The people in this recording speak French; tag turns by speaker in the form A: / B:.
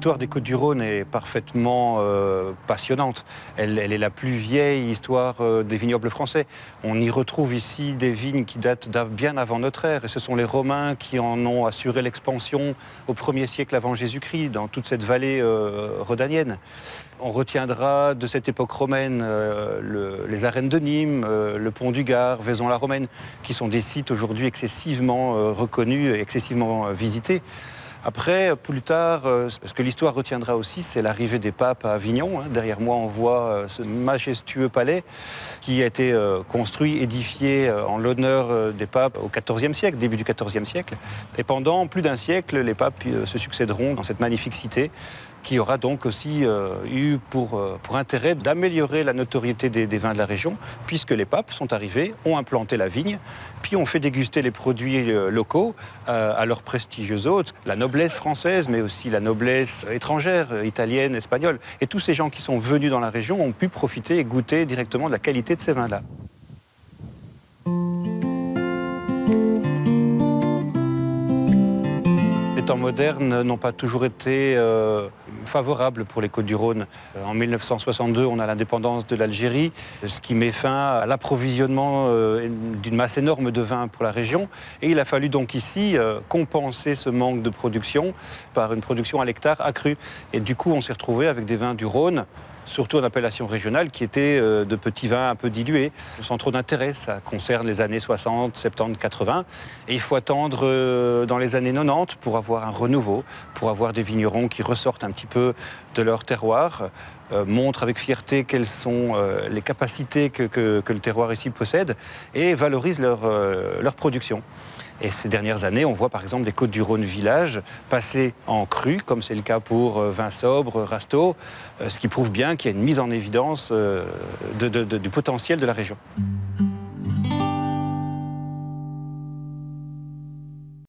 A: L'histoire des Côtes-du-Rhône est parfaitement passionnante. Elle est la plus vieille histoire des vignobles français. On y retrouve ici des vignes qui datent bien avant notre ère. Et ce sont les Romains qui en ont assuré l'expansion au 1er siècle avant Jésus-Christ, dans toute cette vallée rhodanienne. On retiendra de cette époque romaine les arènes de Nîmes, le pont du Gard, Vaison-la-Romaine, qui sont des sites aujourd'hui excessivement reconnus et excessivement visités. Après, plus tard, ce que l'histoire retiendra aussi, c'est l'arrivée des papes à Avignon. Derrière moi, on voit ce majestueux palais qui a été construit, édifié en l'honneur des papes au XIVe siècle, début du XIVe siècle. Et pendant plus d'un siècle, les papes se succéderont dans cette magnifique cité qui aura donc aussi eu pour intérêt d'améliorer la notoriété des vins de la région, puisque les papes sont arrivés, ont implanté la vigne, puis ont fait déguster les produits locaux à leurs prestigieux hôtes, la noblesse française, mais aussi la noblesse étrangère, italienne, espagnole. Et tous ces gens qui sont venus dans la région ont pu profiter et goûter directement de la qualité de ces vins-là. Les temps modernes n'ont pas toujours été favorables pour les Côtes-du-Rhône. En 1962, on a l'indépendance de l'Algérie, ce qui met fin à l'approvisionnement d'une masse énorme de vin pour la région. Et il a fallu donc ici compenser ce manque de production par une production à l'hectare accrue. Et du coup, on s'est retrouvé avec des vins du Rhône, surtout en appellation régionale, qui étaient de petits vins un peu dilués, sans trop d'intérêt. Ça concerne les années 60, 70, 80. Et il faut attendre dans les années 90 pour avoir un renouveau, pour avoir des vignerons qui ressortent un petit peu de leur terroir, montrent avec fierté quelles sont les capacités que le terroir ici possède et valorisent leur production. Et ces dernières années, on voit par exemple des Côtes-du-Rhône villages passer en cru, comme c'est le cas pour Vin Sobre, Rasteau, ce qui prouve bien qu'il y a une mise en évidence du potentiel de la région.